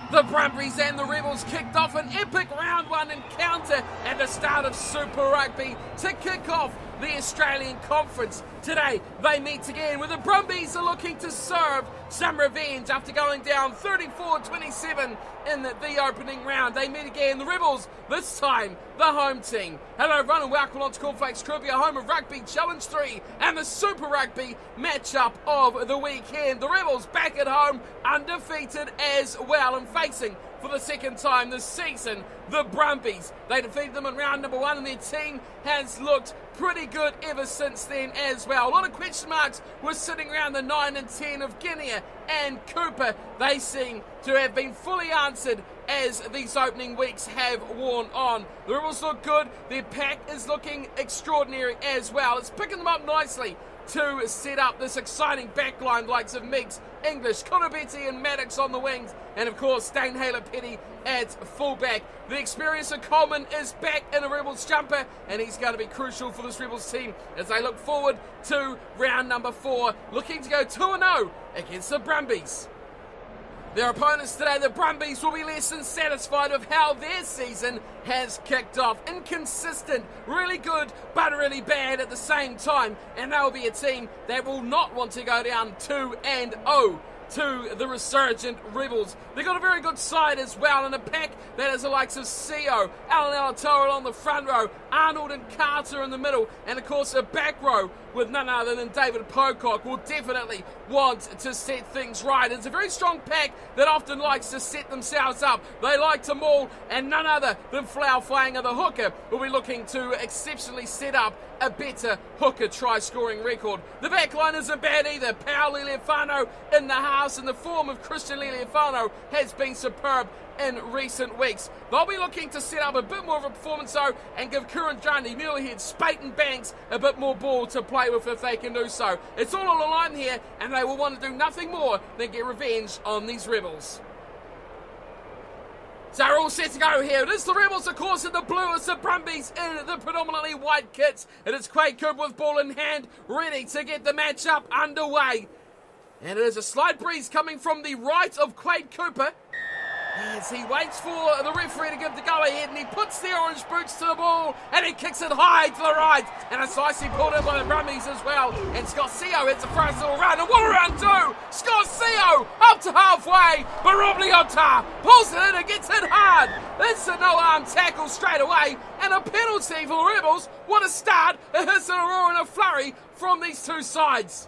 The Brumbies and the Rebels kicked off an epic round one encounter at the start of Super Rugby to kick off the Australian Conference. Today they meet again where the Brumbies are looking to serve some revenge after going down 34-27 in the opening round. They meet again the Rebels, this time the home team. Hello everyone and welcome on to Cornflakes Trivia, home of Rugby Challenge 3 and the Super Rugby matchup of the weekend. The Rebels back at home, undefeated as well, and facing for the second time this season the Brumbies. They defeated them in round number one and their team has looked pretty good ever since then as well. A lot of question marks were sitting around the 9 and 10 of Guinea and Cooper. They seem to have been fully answered as these opening weeks have worn on. The Rebels look good, their pack is looking extraordinary as well. It's picking them up nicely to set up this exciting backline, likes of Meigs, English, Conobetti and Maddox on the wings, and of course Dane Haylett-Petty at fullback. The experience of Coleman is back in a Rebels jumper, and he's going to be crucial for this Rebels team as they look forward to round number 4, looking to go 2-0 against the Brumbies. Their opponents today, the Brumbies, will be less than satisfied with how their season has kicked off. Inconsistent, really good, but really bad at the same time. And they will be a team that will not want to go down 2-0 to the resurgent Rebels. They've got a very good side as well, and a pack that is the likes of Seo, Alan Alatoa along the front row, Arnold and Carter in the middle, and of course a back row with none other than David Pocock will definitely want to set things right. It's a very strong pack that often likes to set themselves up. They like to maul, and none other than Flower Flying of the hooker will be looking to exceptionally set up a better hooker try-scoring record. The back line isn't bad either. Pau Liliafano in the house, and the form of Christian Liliafano has been superb in recent weeks. They'll be looking to set up a bit more of a performance though and give Kurrajani, Muirhead, Spate and Banks a bit more ball to play with if they can do so. It's all on the line here, and they will want to do nothing more than get revenge on these Rebels. So we're all set to go here. It is the Rebels, of course, in the blue. It's the Brumbies in the predominantly white kits. It is Quade Cooper with ball in hand, ready to get the matchup underway. And it is a slight breeze coming from the right of Quade Cooper as he waits for the referee to give the go-ahead, and he puts the orange boots to the ball, and he kicks it high to the right, and it's nicely pulled in by the Brumbies as well, and Scott Seo hits the first little run, and what a run too! Scott Seo up to halfway, but Robliota pulls it in and gets hit hard. It's a no-arm tackle straight away, and a penalty for the Rebels. What a start! It hits in a roar and a flurry from these two sides.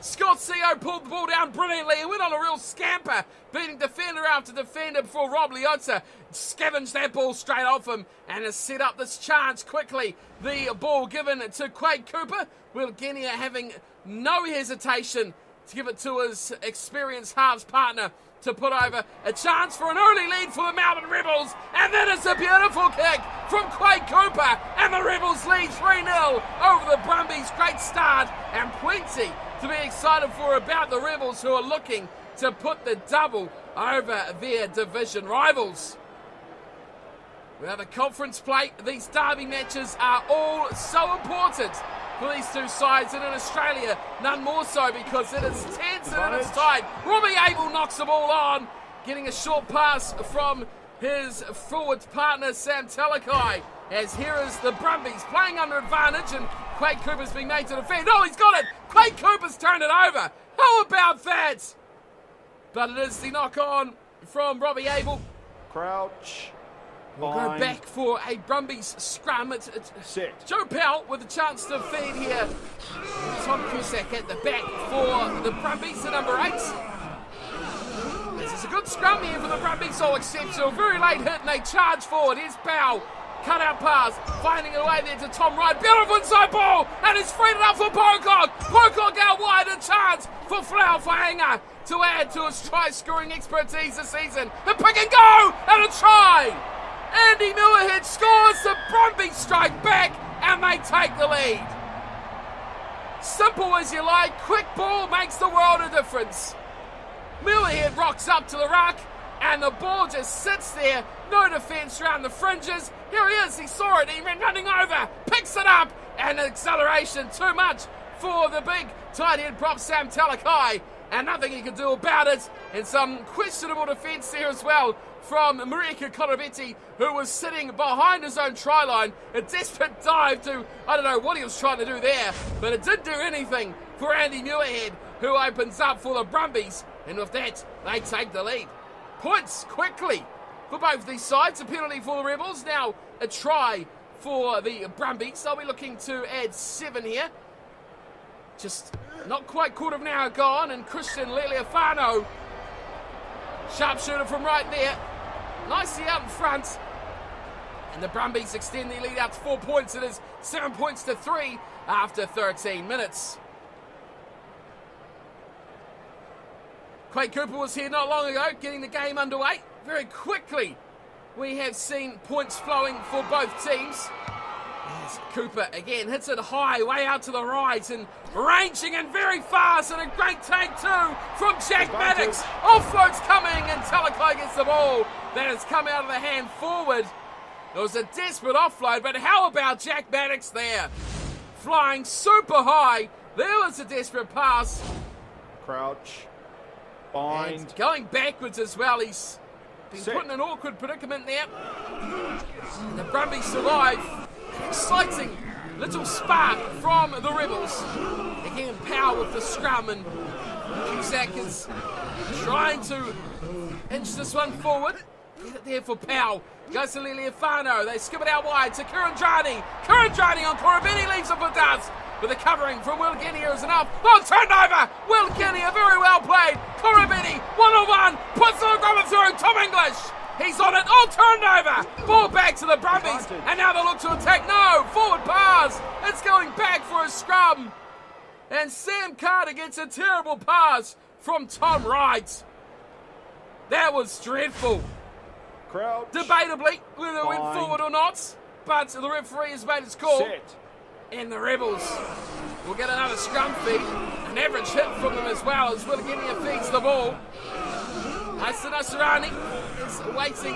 Scott Seo pulled the ball down brilliantly and went on a real scamper, beating defender after defender before Rob Leota scavenged that ball straight off him and has set up this chance quickly. The ball given to Quade Cooper, Will Guinea having no hesitation to give it to his experienced halves partner to put over. A chance for an early lead for the Melbourne Rebels, and then it's a beautiful kick from Quade Cooper, and the Rebels lead 3-0 over the Brumbies. Great start and plenty to be excited for about the Rebels, who are looking to put the double over their division rivals. We have a conference play. These derby matches are all so important for these two sides, and in Australia none more so because it is tense and it is tight. Robbie Abel knocks the ball on, getting a short pass from his forward partner Sam Talakai, as here is the Brumbies playing under advantage, and Quade Cooper's being made to defend. Oh, he's got it! Quade Cooper's turned it over. How about that? But it is the knock on from Robbie Abel. Crouch. We'll go back for a Brumbies scrum. It's Set. Joe Powell with a chance to feed here. Tom Cusack at the back for the Brumbies, the number 8. This is a good scrum here for the Brumbies, all exceptional. Very late hit and they charge forward. Here's Powell. Cut out pass, finding a way there to Tom Wright. Beautiful inside ball, and it's freed it up for Pocock. Pocock out wide, a chance for Flower Fainga to add to his try-scoring expertise this season. The pick and go, and a try. Andy Muirhead scores, the Brumbies strike back, and they take the lead. Simple as you like, quick ball makes the world of difference. Muirhead rocks up to the ruck, and the ball just sits there. No defence around the fringes. Here he is, he saw it, he ran running over, picks it up, and acceleration too much for the big tight head prop Sam Talakai, and nothing he can do about it. And some questionable defence there as well from Marika Korobetti, who was sitting behind his own try line. A desperate dive to, I don't know what he was trying to do there, but it didn't do anything for Andy Muirhead, who opens up for the Brumbies. And with that, they take the lead. Points quickly for both these sides. A penalty for the Rebels. Now a try for the Brumbies. They'll be looking to add 7 here. Just not quite quarter of an hour gone, and Christian Leleafano, sharpshooter from right there, nicely out in front. And the Brumbies extend their lead out to 4 points. It is 7 points to 3 after 13 minutes. Quade Cooper was here not long ago, getting the game underway. Very quickly, we have seen points flowing for both teams. As Cooper again hits it high, way out to the right, and ranging in very fast, and a great take too from Jack Maddox. Offload's coming, and Talakai gets the ball. That has come out of the hand forward. It was a desperate offload, but how about Jack Maddox there? Flying super high. There was a desperate pass. Crouch. Bind. And going backwards as well. He's been put in an awkward predicament there. And the Brumbies survive. Exciting little spark from the Rebels. Again, Powell with the scrum, and Cusack is trying to inch this one forward. Get it there for Powell. Goes to Leleafano. They skip it out wide to Kurandrani. Kurandrani on Korobetti, leaves it for dust. But the covering from Will Guinea is enough. Oh, turnover! Will Guinea, very well played. Korobetti, 1-on-1, puts the rubber through. Tom English, he's on it. Oh, turnover! Ball back to the Brumbies, and now they look to attack. No, forward pass. It's going back for a scrum. And Sam Carter gets a terrible pass from Tom Wright. That was dreadful. Crouch. Debatably whether it went forward or not, but the referee has made his call. Set. And the Rebels will get another scrum feed. An average hit from them as well as Williginia feeds the ball. Nasarani is waiting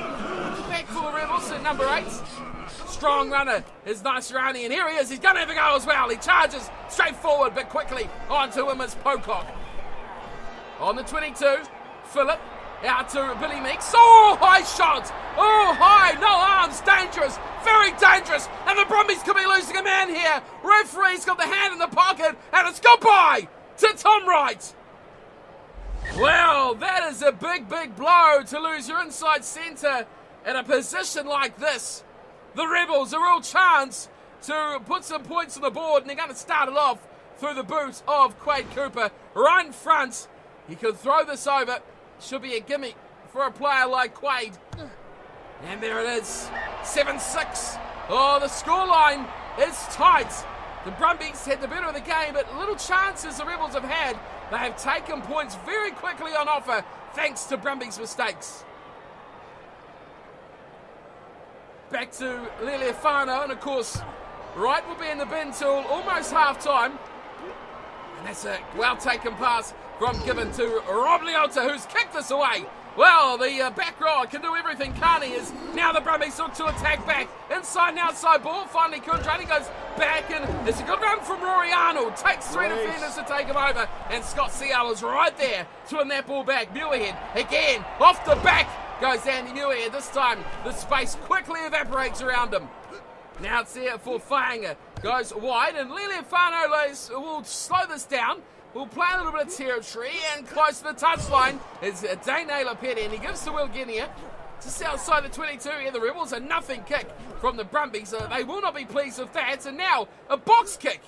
back for the Rebels at number 8. Strong runner is Nasarani, and here he is. He's going to have a go as well. He charges straight forward, but quickly onto him as Pocock. On the 22, Phillip. Out to Billy Meeks. Oh, high shot. Oh, high. No arms. Dangerous. Very dangerous. And the Brumbies could be losing a man here. Referee's got the hand in the pocket. And it's goodbye to Tom Wright. Well, that is a big, big blow to lose your inside centre in a position like this. The Rebels, a real chance to put some points on the board. And they're going to start it off through the boot of Quade Cooper. Right in front. He could throw this over. Should be a gimme for a player like Quade. And there it is, 7-6. Oh, the scoreline is tight. The Brumbies had the better of the game, but little chances the Rebels have had. They have taken points very quickly on offer, thanks to Brumbies' mistakes. Back to Leleafano, and of course, Wright will be in the bin till almost half-time. And that's a well-taken pass from Gibbon to Rob Leota, who's kicked this away. Well, the back row can do everything, can't he? As now the Brumbies look to attack back. Inside and outside ball. Finally, Kundrani goes back, and it's a good run from Rory Arnold. Takes 3 defenders to take him over. And Scott Searle is right there to win that ball back. Muirhead again, off the back goes Andy Muirhead. This time, the space quickly evaporates around him. Now it's there for Whainga. Goes wide, and Leleafano will slow this down. We'll play a little bit of territory, and close to the touchline is Dane Lapeti, and he gives to Will Guinea. Just outside the 22 here, the Rebels, a nothing kick from the Brumbies. They will not be pleased with that, and now a box kick.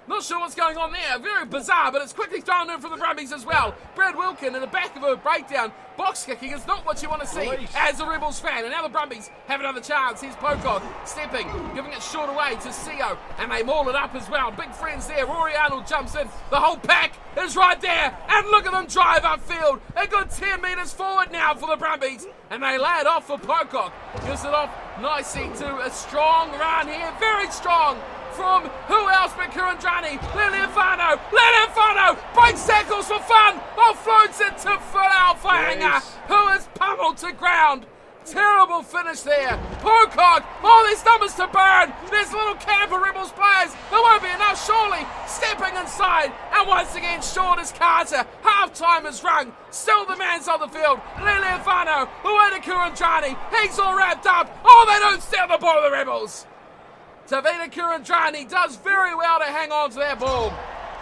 Not sure what's going on there. Very bizarre, but it's quickly thrown in for the Brumbies as well. Brad Wilkin in the back of a breakdown. Box kicking is not what you want to see as a Rebels fan. And now the Brumbies have another chance. Here's Pocock stepping, giving it short away to Seo. And they maul it up as well. Big friends there. Rory Arnold jumps in. The whole pack is right there. And look at them drive upfield. A good 10 metres forward now for the Brumbies. And they lay it off for Pocock. Gives it off nicely to a strong run here. Very strong. From who else but Kurandrani? Leleafano breaks tackles for fun. Offloads it to Phil Whainga, who is pummeled to ground. Terrible finish there. Pocock, there's numbers to burn. There's a little camp of Rebels players. There won't be enough, surely. Stepping inside, and once again, short is Carter. Half-time is rung. Still the man's on the field. Liliafano, Ueda Kurandrani. He's all wrapped up. Oh, they don't steal the ball of the Rebels. Tavita Kurandrani does very well to hang on to that ball.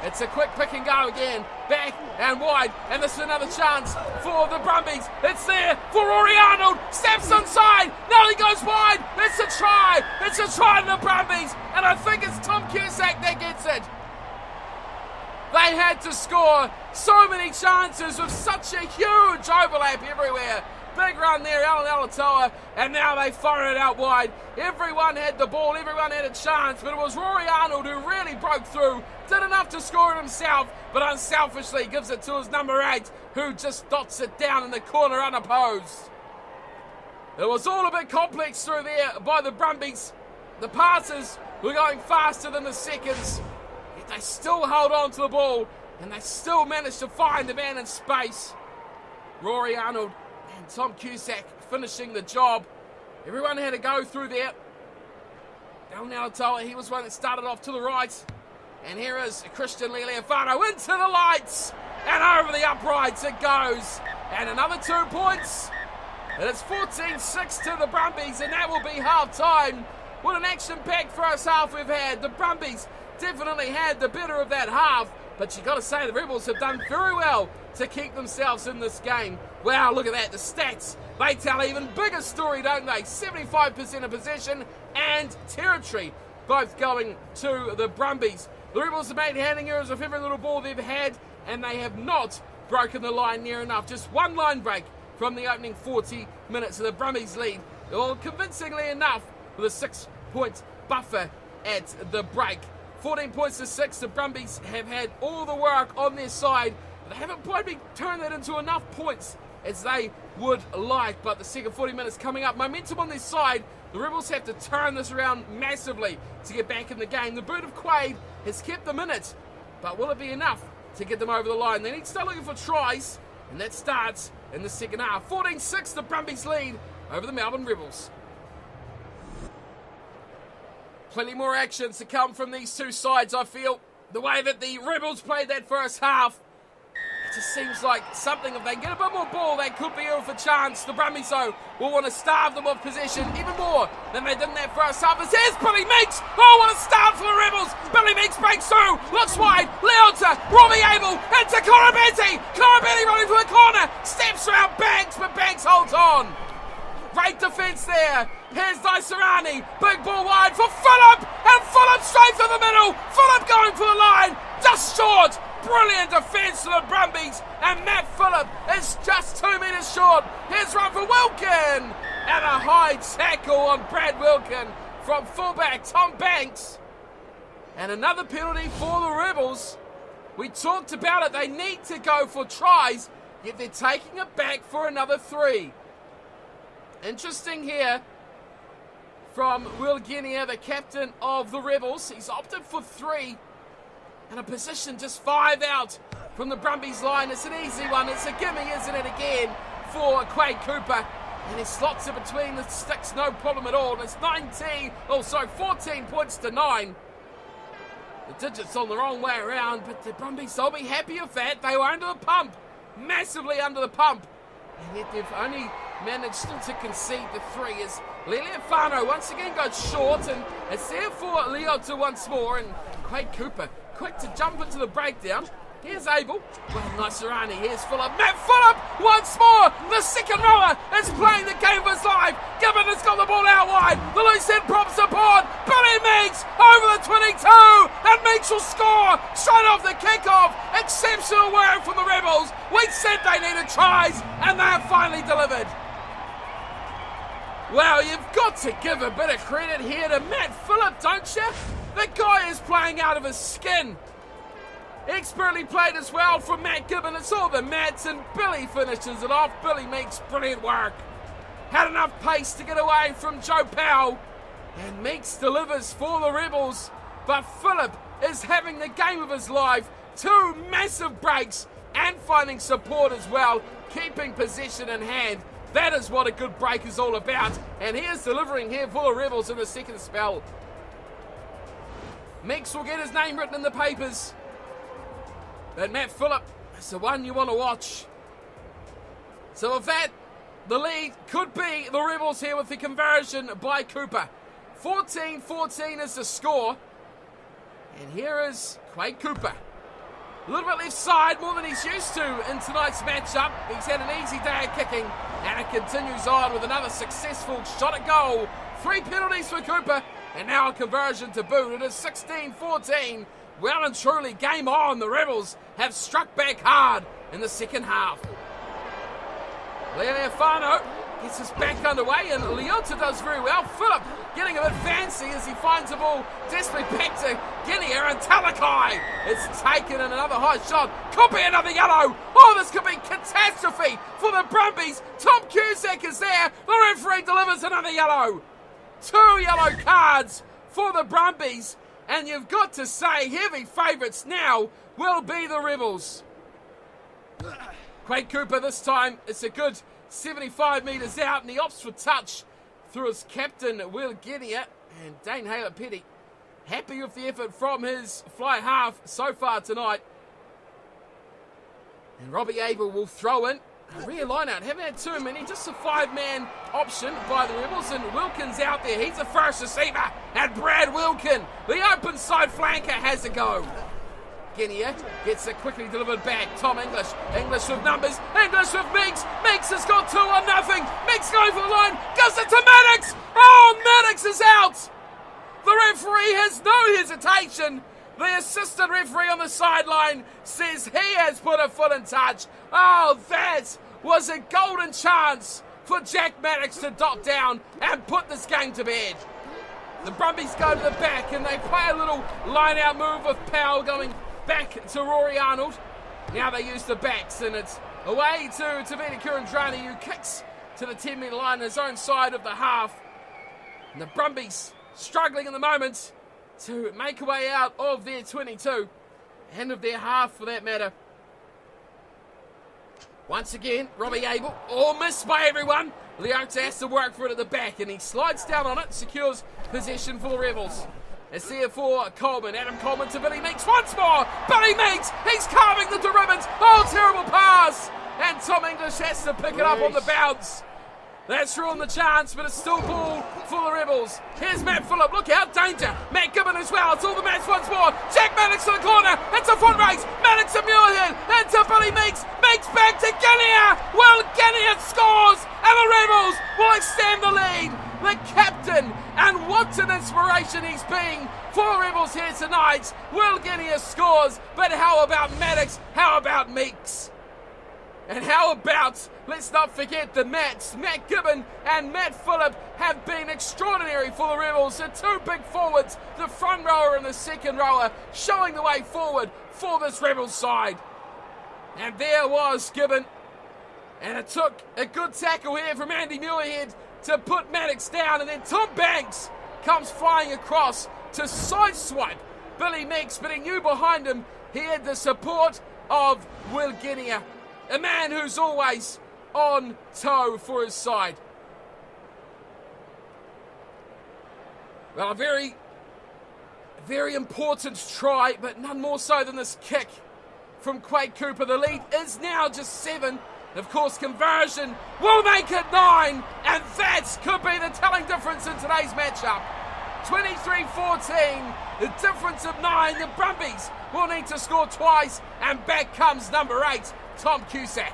It's a quick pick and go again. Back and wide. And this is another chance for the Brumbies. It's there for Rory Arnold. Steps inside. Now he goes wide. It's a try. It's a try to the Brumbies. And I think it's Tom Cusack that gets it. They had to score so many chances with such a huge overlap everywhere. Big run there, Alan Alatoa, and now they fire it out wide. Everyone had the ball, everyone had a chance, but it was Rory Arnold who really broke through, did enough to score it himself, but unselfishly gives it to his number 8, who just dots it down in the corner unopposed. It was all a bit complex through there by the Brumbies. The passes were going faster than the seconds, yet they still held on to the ball, and they still managed to find the man in space. Rory Arnold and Tom Cusack finishing the job. Everyone had to go through there. Alan Alatoa, he was one that started off to the right. And here is Christian Liliafano into the lights. And over the uprights it goes. And another 2 points. And it's 14-6 to the Brumbies, and that will be half-time. What an action-packed first half we've had. The Brumbies definitely had the better of that half. But you got to say the Rebels have done very well to keep themselves in this game. Wow, look at that. The stats, they tell an even bigger story, don't they? 75% of possession and territory, both going to the Brumbies. The Rebels have made handing errors of every little ball they've had, and they have not broken the line near enough. Just one line break from the opening 40 minutes of the Brumbies lead. Well, convincingly enough, with a 6-point buffer at the break. 14 points to 6, the Brumbies have had all the work on their side. They haven't probably turned that into enough points as they would like, but the second 40 minutes coming up. Momentum on their side. The Rebels have to turn this around massively to get back in the game. The boot of Quaid has kept them in it, but will it be enough to get them over the line? They need to start looking for tries, and that starts in the second half. 14-6, the Brumbies lead over the Melbourne Rebels. Plenty more actions to come from these two sides, I feel. The way that the Rebels played that first half, it just seems like something, if they get a bit more ball, they could be in for a chance. The Brumbies, though, will want to starve them of possession even more than they did in that first half. As here's Billy Meeks. Oh, what a start for the Rebels. Billy Meeks breaks through, looks wide. Leota, Robbie Abel, into Corabetti. Corabetti running for the corner. Steps around Banks, but Banks holds on. Great defence there. Here's Daisarani. Big ball wide for Phillip. And Phillip straight through the middle. Phillip going for the line. Just short. Brilliant defence for the Brumbies. And Matt Phillip is just 2 metres short. Here's run for Wilkin. And a high tackle on Brad Wilkin from fullback Tom Banks. And another penalty for the Rebels. We talked about it. They need to go for tries. Yet they're taking it back for another 3. Interesting here from Will Guinea, the captain of the Rebels. He's opted for 3 and a position just 5 out from the Brumbies line. It's an easy one. It's a gimme, isn't it, again for Quade Cooper. And he slots it between the sticks, no problem at all. And it's 14 points to 9. The digits on the wrong way around, but the Brumbies, they'll be happy with that. They were under the pump, massively under the pump. And yet they've only managed to concede the 3 as Liliafano once again goes short, and it's there for Leota once more, and Quade Cooper quick to jump into the breakdown. Here's Abel. Well, Naisarani. Here's Phillip. Matt Phillip once more. The second rower is playing the game of his life. Gibbon has got the ball out wide. The loose head props aboard. Billy Meeks over the 22. And Meeks will score straight off the kickoff. Exceptional work from the Rebels. We said they needed tries, and they have finally delivered. Well, you've got to give a bit of credit here to Matt Phillip, don't you? The guy is playing out of his skin. Expertly played as well from Matt Gibbon. It's all the Mats, and Billy finishes it off. Billy makes brilliant work. Had enough pace to get away from Joe Powell. And Meeks delivers for the Rebels. But Phillip is having the game of his life. 2 massive breaks and finding support as well. Keeping possession in hand. That is what a good break is all about. And he is delivering here for the Rebels in the second spell. Meeks will get his name written in the papers. But Matt Phillip It's the one you want to watch. So with that, the lead could be the Rebels here with the conversion by Cooper. 14-14 is the score. And here is Quade Cooper. A little bit left side, more than he's used to in tonight's matchup. He's had an easy day at kicking, and it continues on with another successful shot at goal. 3 penalties for Cooper, and now a conversion to boot. It is 16-14. Well and truly, game on. The Rebels have struck back hard in the second half. Leoneofano gets us back underway, and Leota does very well. Phillip getting a bit fancy as he finds the ball desperately back to Guinea, and Talakai it's taken in another high shot. Could be another yellow. Oh, this could be catastrophe for the Brumbies. Tom Cusack is there. The referee delivers another yellow. 2 yellow cards for the Brumbies, and you've got to say heavy favourites now will be the Rebels. Quade Cooper this time, it's a good 75 metres out, and he opts for touch through his captain, Will Genia, and Dane Haylett-Petty happy with the effort from his fly half so far tonight. And Robbie Abel will throw in a rear line out. Haven't had too many, just a 5-man option by the Rebels, and Wilkins out there. He's the first receiver, and Brad Wilkin, the open side flanker, has a go. Guinea gets it quickly delivered back. Tom English. English with numbers. English with Meeks. Meeks has got 2-0. Meeks going for the line. Gives it to Maddox. Oh, Maddox is out. The referee has no hesitation. The assistant referee on the sideline says he has put a foot in touch. Oh, that was a golden chance for Jack Maddox to dot down and put this game to bed. The Brumbies go to the back, and they play a little line-out move with Powell going back to Rory Arnold. Now they use the backs, and it's away to Tavita Kurandrani, who kicks to the 10-metre line, his own side of the half. And the Brumbies struggling at the moment to make a way out of their 22, and of their half for that matter. Once again, Robbie Abel, missed by everyone. Leota has to work for it at the back, and he slides down on it, secures possession for the Rebels. It's there for Coleman. Adam Coleman to Billy Meeks once more. Billy Meeks, he's carving the ribbons. Oh, terrible pass. And Tom English has to pick it up on the bounce. That's ruined the chance, but it's still ball for the Rebels. Here's Matt Phillip. Look out, danger. Matt Gibbon as well. It's all the match once more. Jack Maddox to the corner. It's a foot race. Maddox to Muirhead. Into Billy Meeks. Meeks back to Guinea. Well, Guinea scores, and the Rebels will extend the lead. The captain, and what an inspiration he's being for the Rebels here tonight. Will Guinea scores, but how about Maddox? How about Meeks? And how about, let's not forget the Mats, Matt Gibbon and Matt Phillip have been extraordinary for the Rebels. The 2 big forwards, the front rower and the second rower, showing the way forward for this Rebels side. And there was Gibbon. And it took a good tackle here from Andy Muirhead to put Maddox down. And then Tom Banks comes flying across to sideswipe Billy Meeks, but he knew behind him he had the support of Will Guinea, a man who's always on toe for his side. Well, a very, very important try, but none more so than this kick from Quade Cooper. The lead is now just 7. Of course, conversion will make it 9, and that could be the telling difference in today's matchup. 23-14, the difference of 9. The Brumbies will need to score twice, and back comes number 8, Tom Cusack.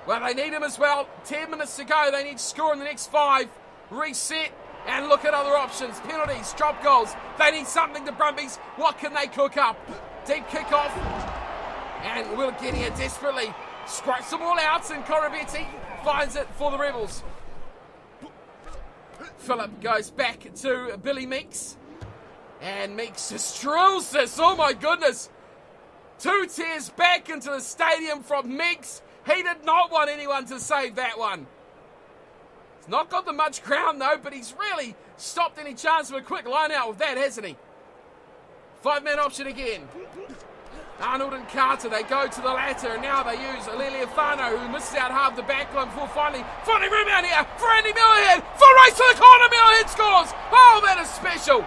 Well, they need him as well. 10 minutes to go. They need to score in the next 5. Reset and look at other options. Penalties, drop goals. They need something, the Brumbies. What can they cook up? Deep kickoff. And Will Guinea desperately squirts the ball out, and Corabetti finds it for the Rebels. Phillip goes back to Billy Meeks. And Meeks just drills this. Oh my goodness. 2 tears back into the stadium from Meeks. He did not want anyone to save that one. He's not got the much ground though, but he's really stopped any chance of a quick line out with that, hasn't he? 5-man option again. Arnold and Carter, they go to the latter, and now they use Leoneofano, who misses out half the back line before finally rebound here for Andy Muirhead. Full race to the corner, Muirhead scores. Oh, that is special.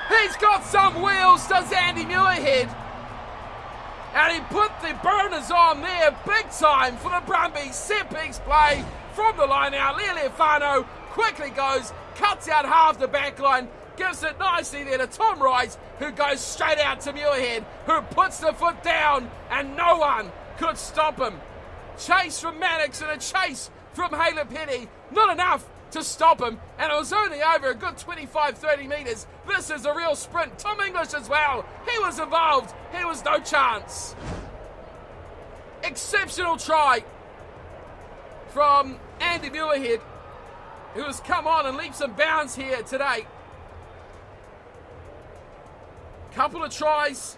He's got some wheels, does Andy Muirhead. and he put the burners on there big time for the Brumbies. Set piece play from the line out. Lealiafano quickly goes, cuts out half the back line, gives it nicely there to Tom Rice, who goes straight out to Muirhead, who puts the foot down, and no one could stop him. Chase from Maddox and a chase from Halapeti, not enough to stop him, and it was only over a good 25-30 metres. This is a real sprint. Tom English as well, he was involved, he was no chance. Exceptional try from Andy Muirhead, who has come on and leaps and bounds here today. Couple of tries,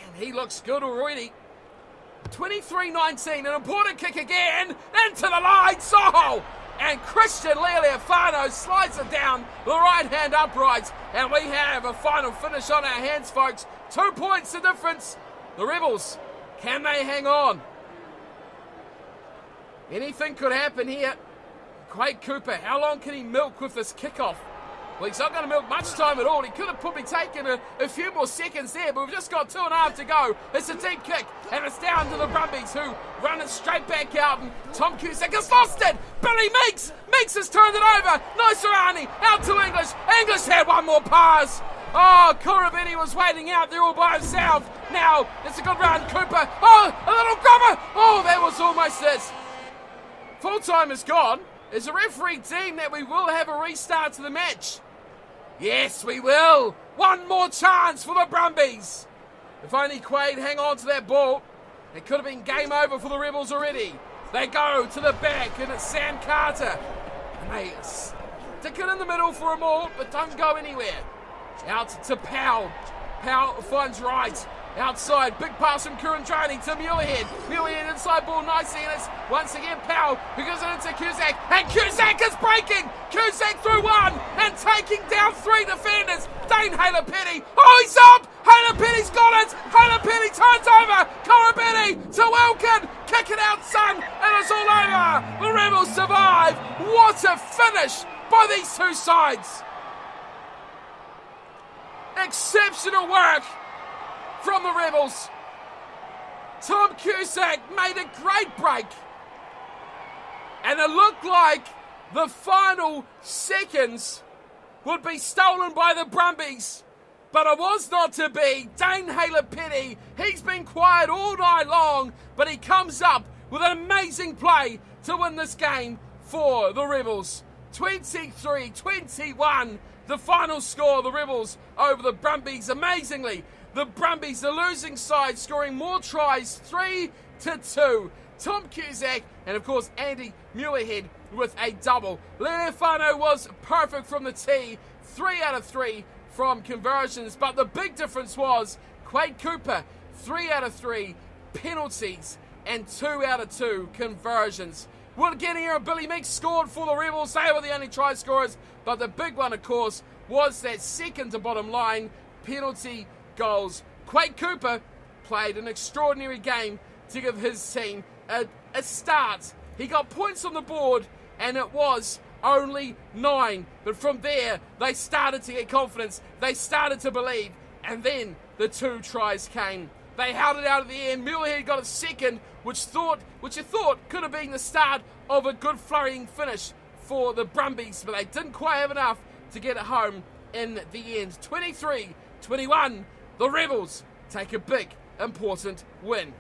and he looks good already. 23-19, an important kick again, into the line, Soho! And Christian Lealiafano slides it down the right hand upright, and we have a final finish on our hands, folks. 2 points the difference. The Rebels, can they hang on? Anything could happen here. Quade Cooper, how long can he milk with this kickoff? Well, he's not going to milk much time at all. He could have probably taken a few more seconds there, but we've just got 2.5 to go. It's a deep kick, and it's down to the Brumbies, who run it straight back out, and Tom Cusack has lost it. Billy Meeks has turned it over. Noisarani out to English. English had one more pass. Oh, Korobini was waiting out there all by himself. Now, it's a good run, Cooper. Oh, a little grubber. Oh, that was almost it. Full time is gone. Is the referee deemed that we will have a restart to the match? Yes, we will. One more chance for the Brumbies. If only Quade hang on to that ball, it could have been game over for the Rebels already. They go to the back, and it's Sam Carter. And they stick it in the middle for a maul, but don't go anywhere. Out to Powell. Powell finds right. Outside, big pass from Kurandrani to Muirhead. Muirhead inside ball nicely, and it's once again Powell who gives it into Cusack, and Cusack is breaking! Cusack through one, and taking down 3 defenders. Dane Halapeti, oh, he's up! Halapeti's got it! Halapeti turns over! Korobini to Wilkin! Kick it out, son, and it's all over! The Rebels survive! What a finish by these two sides! Exceptional work from the Rebels. Tom Cusack made a great break, and it looked like the final seconds would be stolen by the Brumbies, but it was not to be. Dane Halapeti, he's been quiet all night long, but he comes up with an amazing play to win this game for the Rebels. 23-21, the final score, the Rebels over the Brumbies. Amazingly, the Brumbies, the losing side, scoring more tries, 3-2. Tom Cusack and, of course, Andy Muirhead with a double. Lealiafano was perfect from the tee, 3 out of 3 from conversions. But the big difference was Quade Cooper, 3 out of 3 penalties and 2 out of 2 conversions. We'll again hear Billy Meeks scored for the Rebels. They were the only try scorers. But the big one, of course, was that second to bottom line penalty goals. Quade Cooper played an extraordinary game to give his team a start. He got points on the board, and it was only 9. But from there, they started to get confidence. They started to believe. And then the 2 tries came. They held it out at the end. Muirhead got a second, which you thought could have been the start of a good flurrying finish for the Brumbies, but they didn't quite have enough to get it home in the end. 23-21, the Rebels take a big, important win.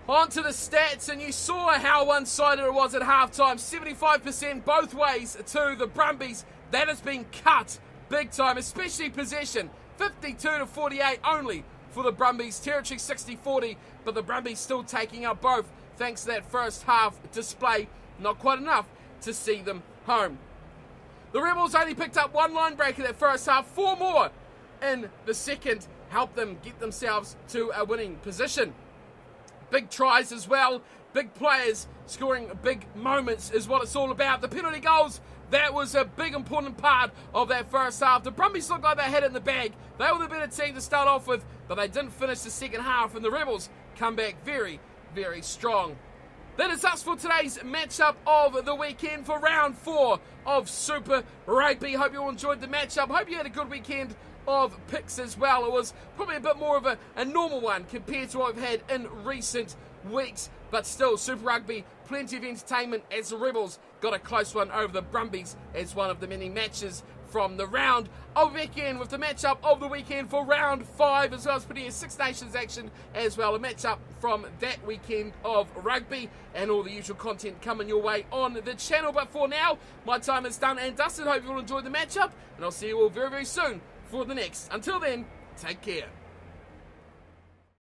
On to the stats, and you saw how one-sided it was at halftime. 75% both ways to the Brumbies. That has been cut big time, especially possession. 52-48 only for the Brumbies. Territory 60-40, but the Brumbies still taking up both thanks to that first half display. Not quite enough to see them home. The Rebels only picked up 1 line break in that first half. 4 more in the second helped them get themselves to a winning position. Big tries as well. Big players scoring big moments is what it's all about. The penalty goals, that was a big important part of that first half. The Brumbies looked like they had it in the bag. They were the better team to start off with, but they didn't finish the second half, and the Rebels come back very, very strong. That is us for today's matchup of the weekend for round 4 of Super Rugby. Hope you all enjoyed the matchup. Hope you had a good weekend of picks as well. It was probably a bit more of a normal one compared to what we've had in recent weeks, but still, Super Rugby, plenty of entertainment as the Rebels got a close one over the Brumbies as one of the many matches from the round. I'll be back in with the matchup of the weekend for round 5, as well as putting in Six Nations action as well, a matchup from that weekend of rugby, and all the usual content coming your way on the channel. But for now, my time is done and dusted. Hope you all enjoyed the matchup, and I'll see you all very, very soon for the next. Until then, take care.